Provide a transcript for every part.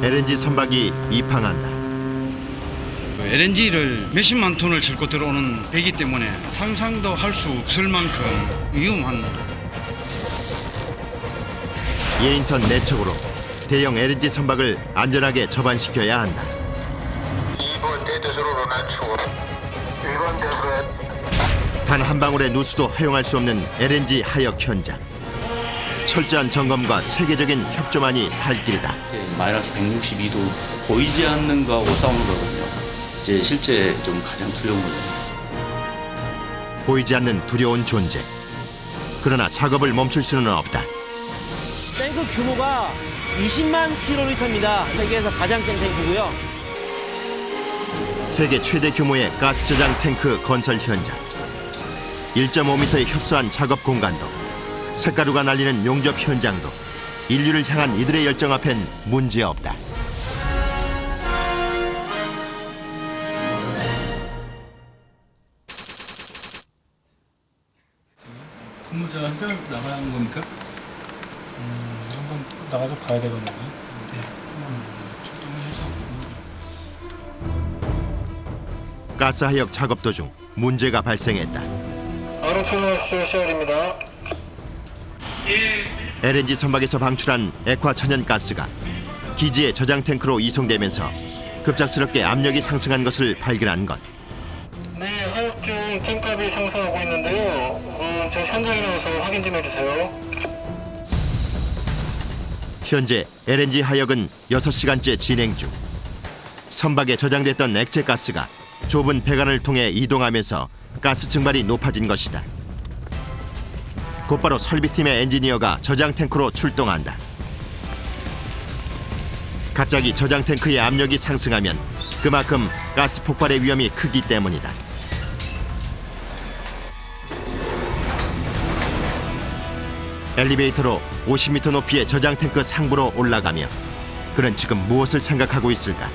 LNG 선박이 입항한다. LNG를 몇십만 톤을 싣고 들어오는 배기 때문에 상상도 할 수 없을 만큼 위험한 예인선 4척으로 대형 LNG 선박을 안전하게 접안시켜야 한다. 2번 대대수로 낮추고 1번 대수로 단 한 방울의 누수도 허용할 수 없는 LNG 하역 현장. 철저한 점검과 체계적인 협조만이 살 길이다. 마이너스 162도 보이지 않는 거하고 싸우는 거거든요. 이제 실제 좀 가장 두려운 거죠. 보이지 않는 두려운 존재. 그러나 작업을 멈출 수는 없다. 탱크 규모가 20만 킬로리터입니다. 세계에서 가장 큰 탱크고요. 세계 최대 규모의 가스 저장 탱크 건설 현장. 1.5m의 협소한 작업 공간도, 쇳가루가 날리는 용접 현장도 인류를 향한 이들의 열정 앞엔 문제없다. 근무자 현장 나가야 하는 겁니까? 한번 나가서 봐야 되거든요. 네. 조정해서. 가스 하역 작업 도중 문제가 발생했다. 아로토너 수출 시열입니다. LNG 선박에서 방출한 액화 천연가스가 기지의 저장 탱크로 이송되면서 급작스럽게 압력이 상승한 것을 발견한 것. 네, 하역 중 탱크압이 상승하고 있는데요. 저 현장에 나와서 확인 좀 해주세요. 현재 LNG 하역은 6시간째 진행 중. 선박에 저장됐던 액체 가스가 좁은 배관을 통해 이동하면서 가스 증발이 높아진 것이다. 곧바로 설비팀의 엔지니어가 저장 탱크로 출동한다. 갑자기 저장 탱크의 압력이 상승하면 그만큼 가스 폭발의 위험이 크기 때문이다. 엘리베이터로 50m 높이의 저장 탱크 상부로 올라가며 그는 지금 무엇을 생각하고 있을까?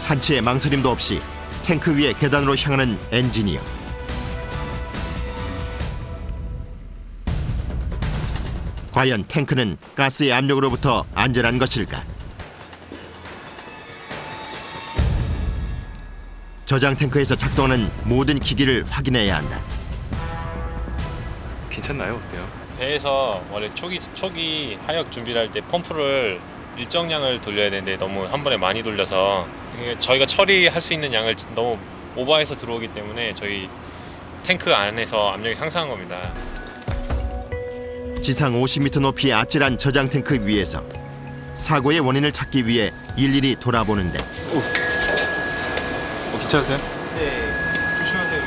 한치의 망설임도 없이 탱크 위의 계단으로 향하는 엔지니어. 과연 탱크는 가스의 압력으로부터 안전한 것일까? 저장 탱크에서 작동하는 모든 기기를 확인해야 한다. 괜찮나요? 어때요? 배에서 원래 초기 하역 준비를 할 때 펌프를 일정량을 돌려야 되는데 너무 한 번에 많이 돌려서 저희가 처리할 수 있는 양을 너무 오버해서 들어오기 때문에 저희 탱크 안에서 압력이 상승한 겁니다. 지상 50m 높이의 아찔한 저장 탱크 위에서 사고의 원인을 찾기 위해 일일이 돌아보는데 괜찮으세요? 네. 조심하세요.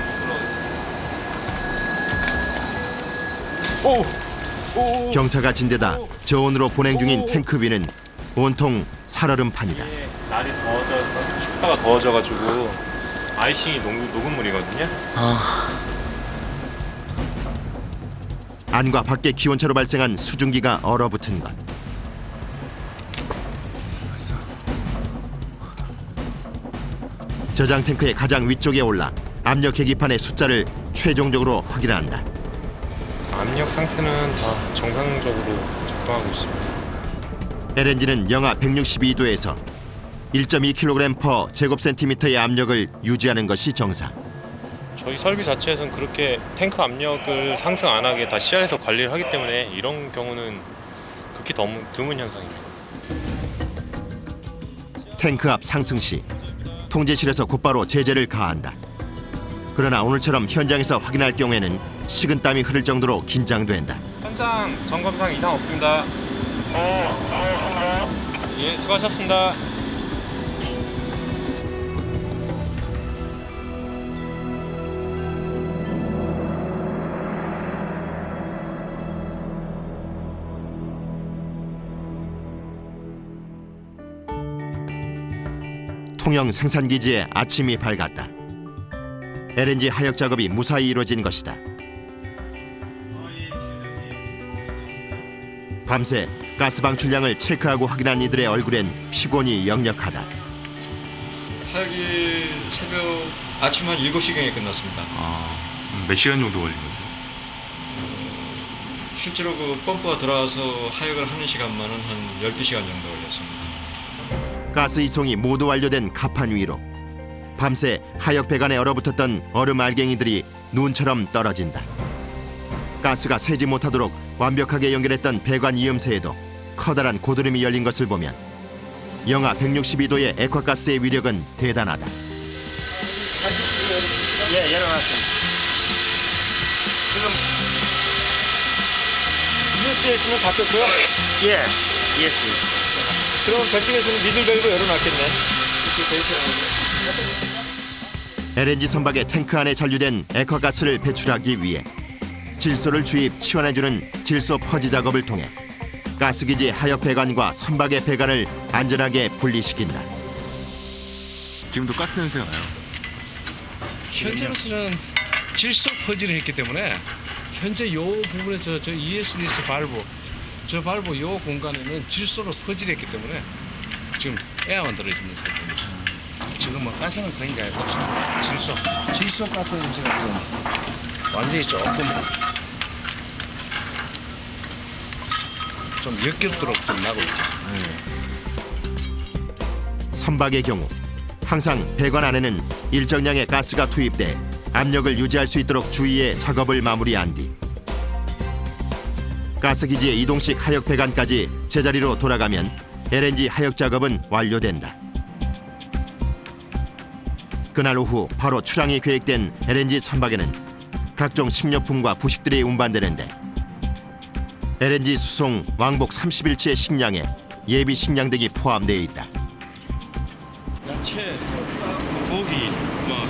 이거 경사가 진데다 저온으로 보냉 중인 탱크 위는 온통 살얼음판이다. 날이 더워져서 춥다가 더워져가지고 아이싱이 녹은 물이거든요. 안과 밖의 기온차로 발생한 수증기가 얼어붙은 것. 저장 탱크의 가장 위쪽에 올라 압력 계기판의 숫자를 최종적으로 확인한다. 압력 상태는 다 정상적으로 작동하고 있습니다. LNG는 영하 162도에서 1.2kg per 제곱센티미터의 압력을 유지하는 것이 정상. 저희 설비 자체에서는 그렇게 탱크 압력을 상승 안 하게 다 CR에서 관리를 하기 때문에 이런 경우는 극히 드문 현상입니다. 탱크 압 상승 시 통제실에서 곧바로 제재를 가한다. 그러나 오늘처럼 현장에서 확인할 경우에는 식은땀이 흐를 정도로 긴장된다. 현장 점검상 이상 없습니다. 예, 수고하셨습니다. 통영 생산기지에 아침이 밝았다. LNG 하역 작업이 무사히 이루어진 것이다. 밤새 가스 방출량을 체크하고 확인한 이들의 얼굴엔 피곤이 역력하다. 하역이 새벽 아침 한 7시경에 끝났습니다. 몇 시간 정도 걸린 거죠? 실제로 그 펌프가 들어와서 하역을 하는 시간만은 한 12시간 정도 걸렸습니다. 가스 이송이 모두 완료된 갑판 위로 밤새 하역 배관에 얼어붙었던 얼음 알갱이들이 눈처럼 떨어진다. 가스가 새지 못하도록 완벽하게 연결했던 배관 이음새에도 커다란 고드름이 열린 것을 보면 영하 162도의 액화가스의 위력은 대단하다. 예, 열어놨습니다. 지금 ESD에서는 바뀌었고요. 예, ESD. 그럼 별칭에서는 미들밸브 열어놨겠네. LNG 선박의 탱크 안에 잔류된 액화가스를 배출하기 위해 질소를 주입 치환해주는 질소 퍼지 작업을 통해 가스기지 하역 배관과 선박의 배관을 안전하게 분리시킨다. 지금도 가스 냄새가 나요. 현재로서는 질소 퍼지를 했기 때문에 현재 이 부분에 저 ESDS 발브 이 공간에는 질소로 퍼지를 했기 때문에 지금 에어만 들어있는 상태입니다. 지금 뭐 가스는 그런 게 없습니다. 질소 가스 냄새가 좀 완전히 좀 역겹도록 좀 나고 있죠. 선박의 경우 항상 배관 안에는 일정량의 가스가 투입돼 압력을 유지할 수 있도록 주의해 작업을 마무리한 뒤 가스기지의 이동식 하역 배관까지 제자리로 돌아가면 LNG 하역 작업은 완료된다. 그날 오후 바로 출항이 계획된 LNG 선박에는 각종 식료품과 부식들이 운반되는데 LNG 수송 왕복 30일치의 식량에 예비 식량 등이 포함되어 있다. 야채, 고기,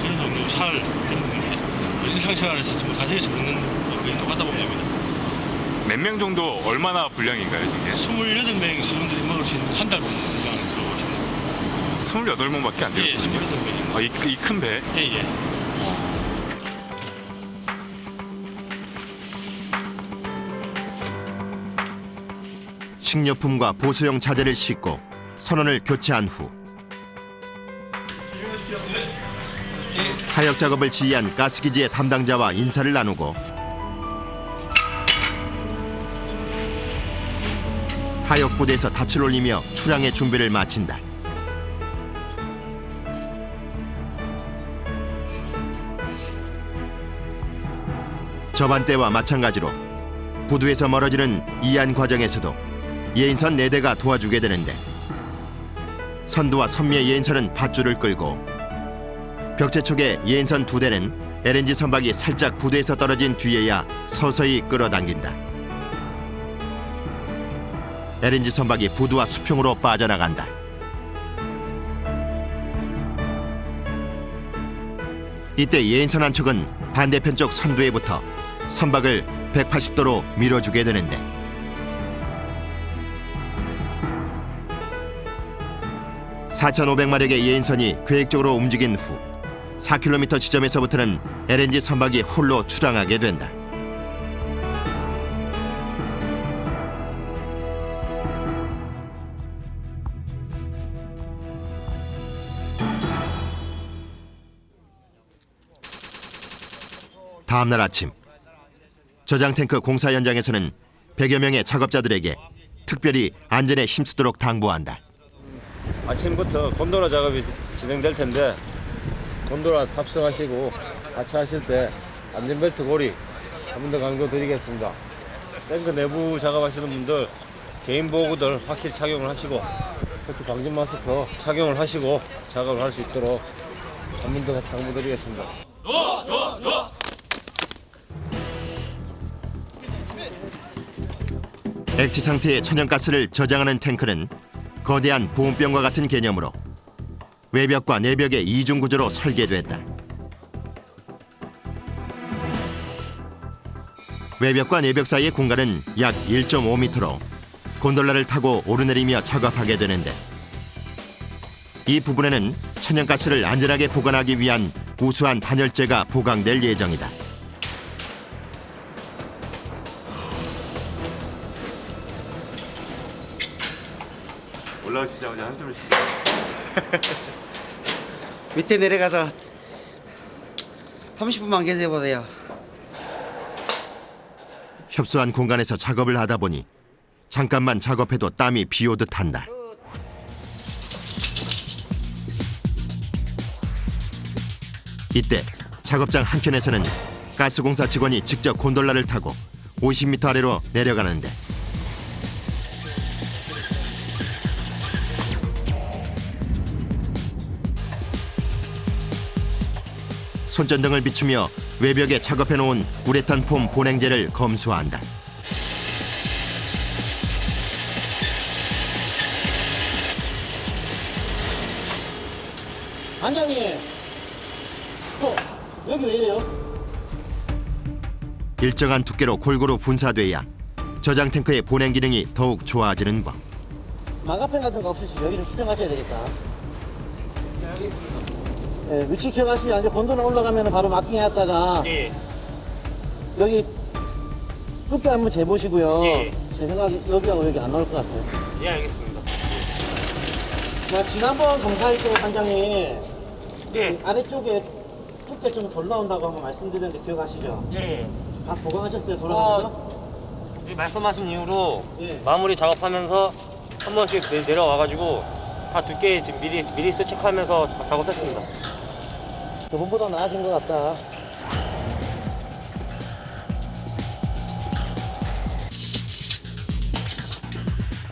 생선, 살 이런 거 일상생활에서 정말 가정에서 먹는 거의 똑같다 보면 됩니다. 몇 명 정도 얼마나 분량인가요, 지금? 28명 사람들이 먹을 수 있는 한 달 분량 들어보시면 28명밖에 안 예, 되거든요. 28명입니다. 아, 이 큰 배? 예. 식료품과 보수용 자재를 싣고 선원을 교체한 후 하역 작업을 지휘한 가스기지의 담당자와 인사를 나누고 하역 부대에서 닻을 올리며 출항의 준비를 마친다. 저반 때와 마찬가지로 부두에서 멀어지는 이안 과정에서도 예인선 4대가 도와주게 되는데 선두와 선미의 예인선은 밧줄을 끌고 벽체 쪽의 예인선 2대는 LNG 선박이 살짝 부두에서 떨어진 뒤에야 서서히 끌어당긴다. LNG 선박이 부두와 수평으로 빠져나간다. 이때 예인선 한 척은 반대편 쪽 선두에 붙어 선박을 180도로 밀어주게 되는데 (4,500마력의) 예인선이 계획적으로 움직인 후 4km 지점에서부터는 LNG 선박이 홀로 출항하게 된다. 다음 날 아침 저장 탱크 공사 현장에서는 100여 명의 작업자들에게 특별히 안전에 힘쓰도록 당부한다. 아침부터 곤돌라 작업이 진행될 텐데 곤돌라 탑승하시고 하차하실 때 안전벨트 고리 한 번 더 강조드리겠습니다. 탱크 내부 작업하시는 분들 개인 보호구들 확실히 착용을 하시고 특히 방진 마스크 착용을 하시고 작업을 할 수 있도록 한 번 더 당부드리겠습니다. 액체 상태의 천연가스를 저장하는 탱크는 거대한 보온병과 같은 개념으로 외벽과 내벽의 이중 구조로 설계됐다. 외벽과 내벽 사이의 공간은 약 1.5m로 곤돌라를 타고 오르내리며 작업하게 되는데 이 부분에는 천연가스를 안전하게 보관하기 위한 우수한 단열재가 보강될 예정이다. 올라오시자마자 한숨을 쉬세요. 밑에 내려가서 30분만 계세요 보세요. 협소한 공간에서 작업을 하다 보니 잠깐만 작업해도 땀이 비오듯 한다. 이때 작업장 한켠에서는 가스공사 직원이 직접 곤돌라를 타고 50m 아래로 내려가는데 손전등을 비추며 외벽에 작업해놓은 우레탄 폼 보냉제를 검수한다. 반장님, 여기 왜 이래요? 일정한 두께로 골고루 분사돼야 저장 탱크의 보냉 기능이 더욱 좋아지는 법. 망가펜 같은 거 없으시죠? 여기 좀 수정하셔야 되겠다. 네, 위치 기억하시죠? 이제 곤돌라 올라가면 바로 마킹해놨다가 여기 두께 한번 재보시고요. 제 생각에 여기하고 여기 안 나올 것 같아요. 예, 알겠습니다. 자, 지난번 검사할 때 반장님 아래쪽에 두께 좀 덜 나온다고 한번 말씀드렸는데 기억하시죠? 다 보강하셨어요? 돌아가면서? 말씀하신 이후로 마무리 작업하면서 한 번씩 내려와가지고 다 두께 지금 미리 체크하면서 작업했습니다. 저번보다 나아진 것 같다.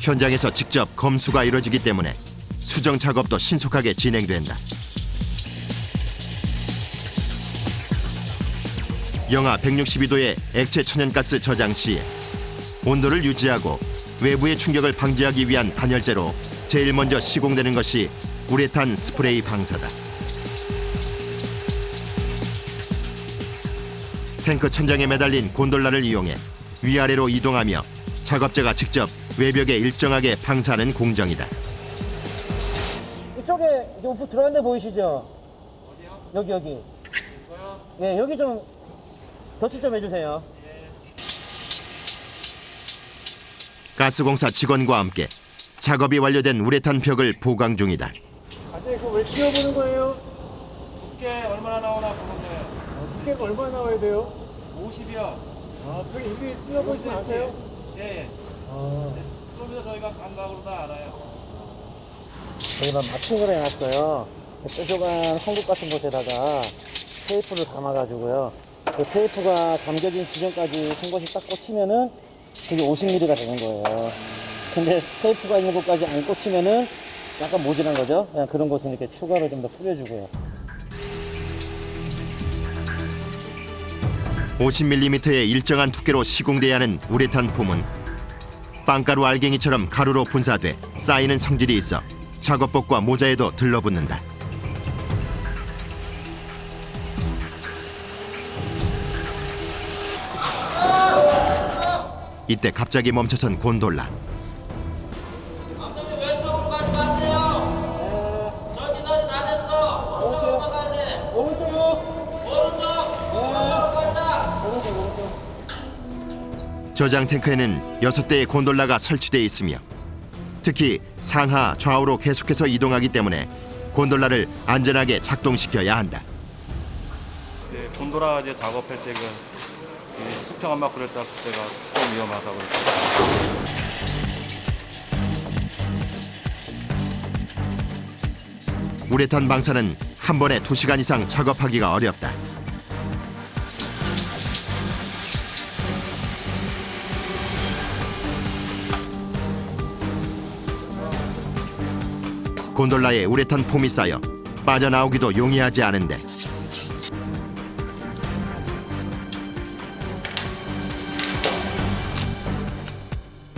현장에서 직접 검수가 이루어지기 때문에 수정 작업도 신속하게 진행된다. 영하 162도의 액체 천연가스 저장 시에 온도를 유지하고 외부의 충격을 방지하기 위한 단열재로 제일 먼저 시공되는 것이 우레탄 스프레이 방사다. 탱크 천장에 매달린 곤돌라를 이용해 위아래로 이동하며 작업자가 직접 외벽에 일정하게 방사하는 공정이다. 이쪽에 오프 들어간 데 보이시죠? 어디요? 여기. 네, 여기 좀 덧칠 좀 해주세요. 가스공사 직원과 함께 작업이 완료된 우레탄 벽을 보강 중이다. 아직 이거 왜 씌워보는 거예요? 두께 얼마나 나오나 보는 거예요. 두께가 얼마나 나와야 돼요? 50이요. 아, 벽에 이게 씌워보지 않으세요? 예. 좀 더 저희가 감각으로 다 알아요. 저희가 마킹을 해놨어요. 뾰족한 성국 같은 곳에다가 테이프를 감아가지고요. 그 테이프가 감겨진 지점까지 한 곳이 딱 꽂히면은 그게 50mm가 되는 거예요. 근데 테이프가 있는 곳까지 안 꽂히면은 약간 모질한 거죠. 그냥 그런 곳은 이렇게 추가로 좀 더 뿌려주고요. 50mm의 일정한 두께로 시공돼야 하는 우레탄 폼은 빵가루 알갱이처럼 가루로 분사돼 쌓이는 성질이 있어 작업복과 모자에도 들러붙는다. 이때 갑자기 멈춰선 곤돌라. 왼쪽으로 가지 마세요. 저 미선이 다 됐어. 오른쪽으로 가야 돼. 오른쪽. 오른쪽으로 가자. 저장 탱크에는 6대의 곤돌라가 설치돼 있으며 특히 상하 좌우로 계속해서 이동하기 때문에 곤돌라를 안전하게 작동시켜야 한다. 곤돌라 이제 작업할 때가 수평한 마크를 땄을 때가 좀 위험하다고 우레탄 방사는 한 번에 2시간 이상 작업하기가 어렵다. 곤돌라에 우레탄 폼이 쌓여 빠져나오기도 용이하지 않은데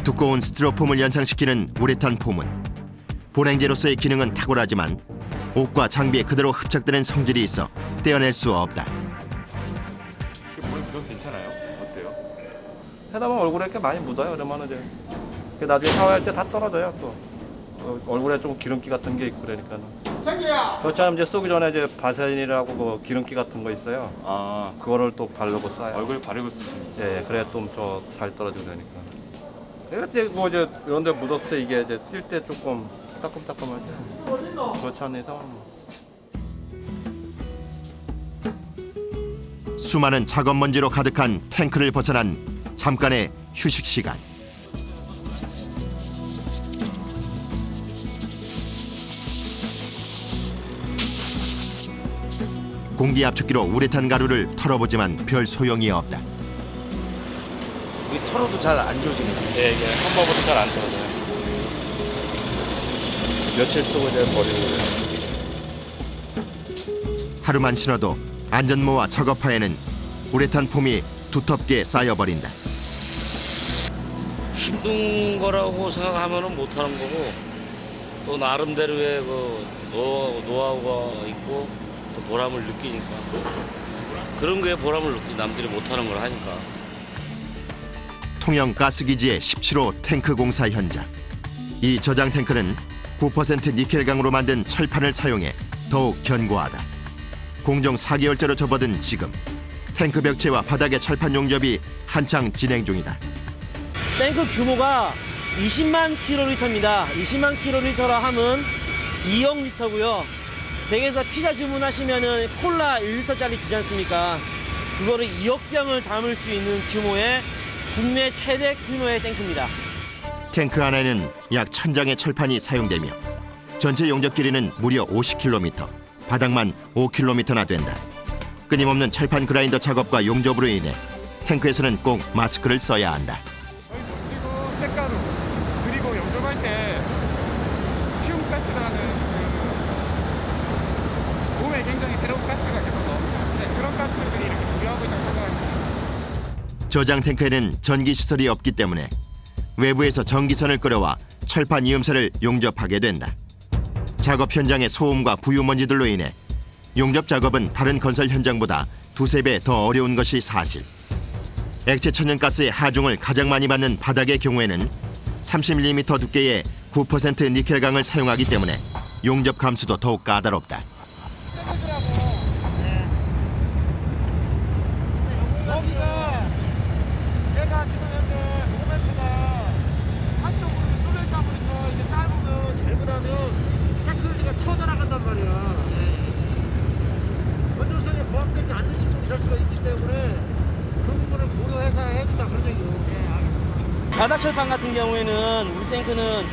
두꺼운 스티로폼을 연상시키는 우레탄 폼은 보냉제로서의 기능은 탁월하지만 옷과 장비에 그대로 흡착되는 성질이 있어 떼어낼 수 없다. 이건 괜찮아요? 어때요? 하다 보면 얼굴에 이렇게 많이 묻어요. 그러면 이제 나중에 샤워할 때 다 떨어져요. 또 얼굴에 좀 기름기 같은 게 있고 그러니까. 그렇잖아요. 이제 쏘기 전에 이제 바세린이라고 그 기름기 같은 거 있어요. 아, 그거를 또 바르고 쏴요. 얼굴에 바르고 쓰시는 예, 그래야 좀 잘 떨어지고 그러니까. 이제 뭐 이제 이런데 묻었을 때 이게 이제 뛸 때 조금 따끔따끔하죠. 그렇지 않은 이상. 수많은 작업 먼지로 가득한 탱크를 벗어난 잠깐의 휴식 시간. 공기 압축기로 우레탄 가루를 털어보지만 별 소용이 없다. 이 털어도 잘 안 조지네. 네, 이게 한 번보다 잘 안 떨어져요. 며칠 쓰고 이제 버리는 거예요. 하루만 신어도 안전모와 작업화에는 우레탄 폼이 두텁게 쌓여버린다. 힘든 거라고 생각하면은 못하는 거고 또 나름대로의 그 노하우가 있고 또 보람을 느끼니까 그런 거에 보람을 느끼 남들이 못하는 걸 하니까. 통영 가스기지의 17호 탱크 공사 현장. 이 저장 탱크는 9% 니켈강으로 만든 철판을 사용해 더욱 견고하다. 공정 4개월째로 접어든 지금 탱크 벽체와 바닥의 철판 용접이 한창 진행 중이다. 탱크 규모가 20만 킬로리터입니다. 20만 킬로리터라 하면 2억 리터고요. 댁에서 피자 주문하시면은 콜라 1리터짜리 주지 않습니까? 그거를 2억 병을 담을 수 있는 규모의 국내 최대 규모의 탱크입니다. 탱크 안에는 약 1000장의 철판이 사용되며 전체 용접 길이는 무려 50km, 바닥만 5km나 된다. 끊임없는 철판 그라인더 작업과 용접으로 인해 탱크에서는 꼭 마스크를 써야 한다. 지금 쇳가루 그리고 용접할 때 퓨가스라는 몸에 굉장히 괴로운 가스가 계속 나옵니다. 네, 그런 가스들이 이렇게 분리하고 있다고 생각하시면 됩니다. 저장 탱크에는 전기 시설이 없기 때문에 외부에서 전기선을 끌어와 철판 이음새를 용접하게 된다. 작업 현장의 소음과 부유먼지들로 인해 용접 작업은 다른 건설 현장보다 2~3배 더 어려운 것이 사실. 액체 천연가스의 하중을 가장 많이 받는 바닥의 경우에는 30mm 두께의 9% 니켈강을 사용하기 때문에 용접 감수도 더욱 까다롭다. 여기가 얘가 지금 현재 모멘트가 한쪽으로 쏠려 있다 보니까 이게 짧으면 잘못하면 탱크가 터져나간단 말이야. 건조성에 부합되지 않는 시공이 될 수가 있기 때문에 그 부분을 고려해서 해야 된다 그런 얘기요. 네, 알겠습니다. 바닥 철판 같은 경우에는 우리 탱크는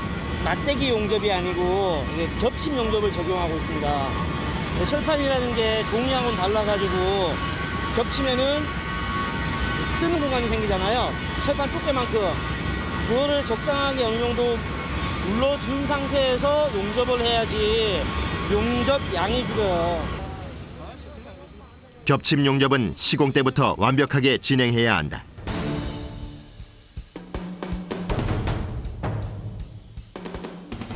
맞대기 용접이 아니고 이게 겹침 용접을 적용하고 있습니다. 철판이라는 게 종이하고는 달라가지고 겹치면은 뜨는 공간이 생기잖아요. 철판 두께만큼 그거를 적당하게 어느 정도 눌러준 상태에서 용접을 해야지 용접 양이 줄어요. 겹침 용접은 시공 때부터 완벽하게 진행해야 한다.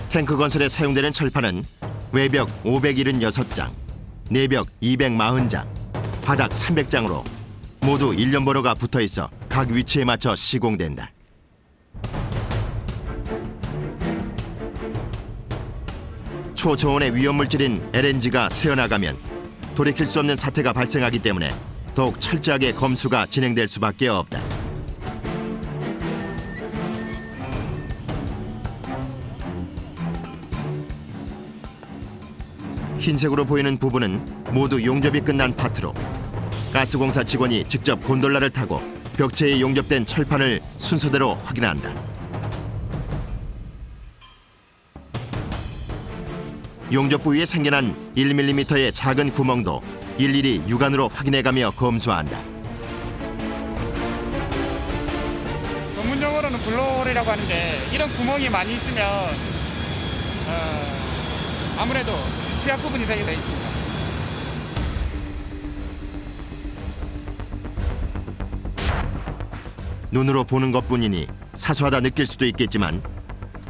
탱크 건설에 사용되는 철판은 외벽 576장, 내벽 240장, 바닥 300장으로 모두 1년 번호가 붙어 있어 각 위치에 맞춰 시공된다. 초저온의 위험물질인 LNG가 새어나가면 돌이킬 수 없는 사태가 발생하기 때문에 더욱 철저하게 검수가 진행될 수밖에 없다. 흰색으로 보이는 부분은 모두 용접이 끝난 파트로 가스공사 직원이 직접 곤돌라를 타고 벽체에 용접된 철판을 순서대로 확인한다. 용접 부위에 생겨난 1mm의 작은 구멍도 일일이 육안으로 확인해가며 검수한다. 전문 용어로는 블로홀이라고 하는데 이런 구멍이 많이 있으면 아무래도 시약 부분이 되게 돼 있습니다. 눈으로 보는 것뿐이니 사소하다 느낄 수도 있겠지만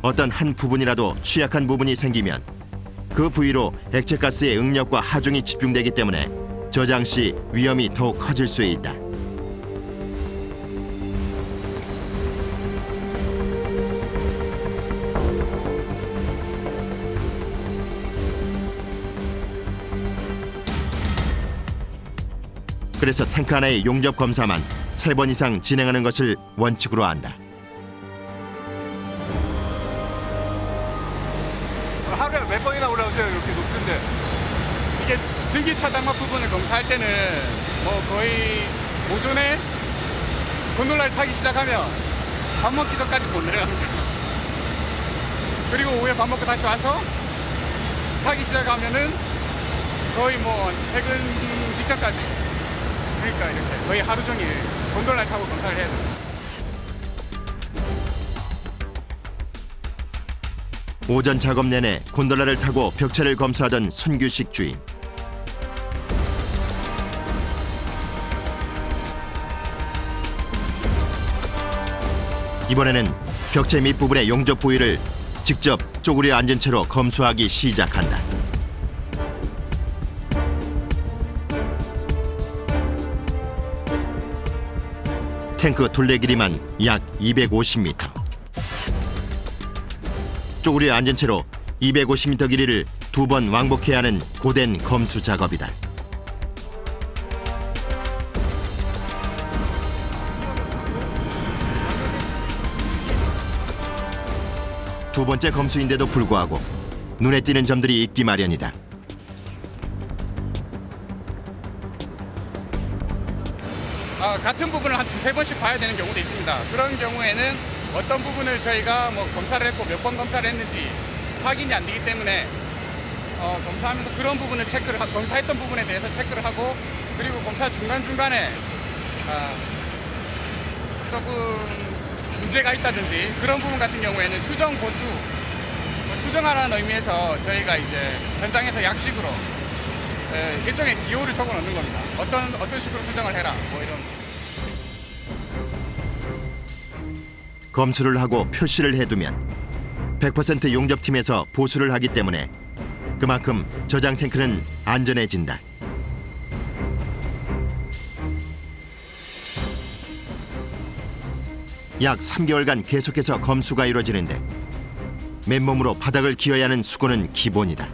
어떤 한 부분이라도 취약한 부분이 생기면 그 부위로 액체가스의 응력과 하중이 집중되기 때문에 저장 시 위험이 더욱 커질 수 있다. 그래서 탱크 하나의 용접 검사만 3번 이상 진행하는 것을 원칙으로 한다. 하루에 몇 번이나 올라오세요? 이렇게 높은데 이게 증기 차단막 부분을 검사할 때는 뭐 거의 오전에 곤돌라를 타기 시작하면 밥 먹기 전까지 못 내려갑니다. 그리고 오후에 밥 먹고 다시 와서 타기 시작하면은 거의 뭐 퇴근 직전까지, 그러니까 이렇게 거의 하루 종일 곤돌라를 타고 검사를 해야 돼요. 오전 작업 내내 곤돌라를 타고 벽체를 검수하던 손규식 주임. 이번에는 벽체 밑부분의 용접 부위를 직접 쪼그려 앉은 채로 검수하기 시작한다. 탱크 둘레 길이만 약 250m. 쪼그려 앉은 채로 250m 길이를 2번 왕복해야 하는 고된 검수 작업이다. 두 번째 검수인데도 불구하고 눈에 띄는 점들이 있기 마련이다. 같은 부분을 한 두세 번씩 봐야 되는 경우도 있습니다. 그런 경우에는 어떤 부분을 저희가 뭐 검사를 했고 몇 번 검사를 했는지 확인이 안 되기 때문에 검사하면서 그런 부분을 검사했던 부분에 대해서 체크를 하고, 그리고 검사 중간중간에 조금 문제가 있다든지 그런 부분 같은 경우에는 수정 보수, 수정하라는 의미에서 저희가 이제 현장에서 약식으로 일종의 기호를 적어 놓는 겁니다. 어떤 식으로 수정을 해라, 뭐 이런. 검수를 하고 표시를 해두면 100% 용접팀에서 보수를 하기 때문에 그만큼 저장 탱크는 안전해진다. 약 3개월간 계속해서 검수가 이루어지는데 맨몸으로 바닥을 기어야 하는 수고는 기본이다.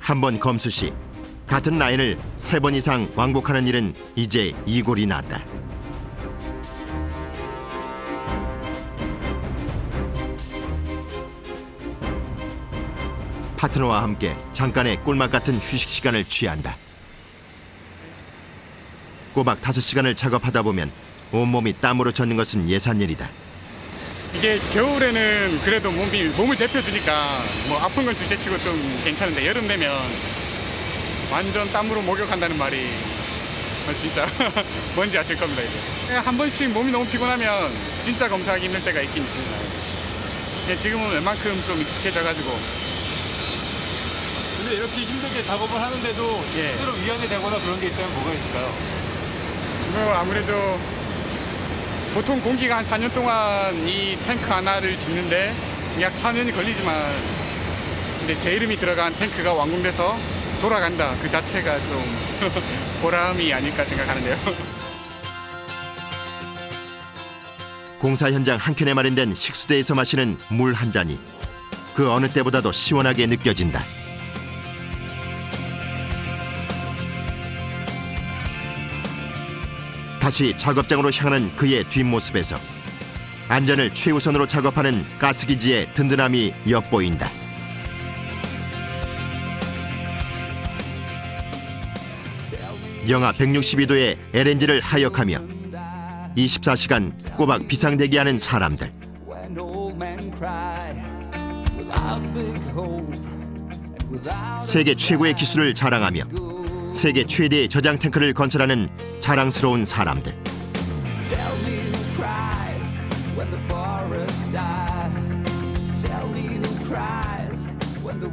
한 번 검수 시 같은 라인을 3번 이상 왕복하는 일은 이제 이골이 났다. 파트너와 함께 잠깐의 꿀맛 같은 휴식 시간을 취한다. 꼬박 5시간을 작업하다 보면 온몸이 땀으로 젖는 것은 예산일이다. 이게 겨울에는 그래도 몸을 데펴주니까 뭐 아픈 건 둘째치고 좀 괜찮은데, 여름 되면 완전 땀으로 목욕한다는 말이 진짜 뭔지 아실 겁니다. 이게 한 번씩 몸이 너무 피곤하면 진짜 검사하기 힘들 때가 있긴 있습니다. 지금은 웬만큼 좀 익숙해져가지고. 근데 이렇게 힘들게 작업을 하는데도 스스로 위안이 되거나 그런 게 있다면 뭐가 있을까요? 아무래도 보통 공기가 한 4년 동안 이 탱크 하나를 짓는데 약 4년이 걸리지만, 근데 제 이름이 들어간 탱크가 완공돼서 돌아간다, 그 자체가 좀 보람이 아닐까 생각하는데요. 공사 현장 한켠에 마련된 식수대에서 마시는 물 한 잔이 그 어느 때보다도 시원하게 느껴진다. 다시 작업장으로 향하는 그의 뒷모습에서 안전을 최우선으로 작업하는 가스기지의 든든함이 엿보인다. 영하 162도의 LNG를 하역하며 24시간 꼬박 비상대기하는 사람들. 세계 최고의 기술을 자랑하며 세계 최대의 저장 탱크를 건설하는 자랑스러운 사람들.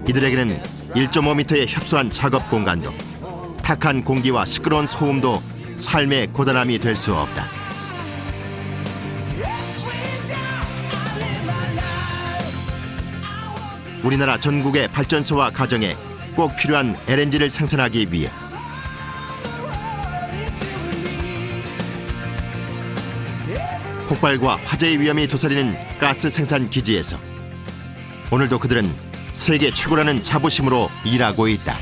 이들에게는 1.5m의 협소한 작업 공간도 탁한 공기와 시끄러운 소음도 삶의 고단함이 될 수 없다. 우리나라 전국의 발전소와 가정에 꼭 필요한 LNG를 생산하기 위해 폭발과 화재의 위험이 도사리는 가스 생산 기지에서 오늘도 그들은 세계 최고라는 자부심으로 일하고 있다.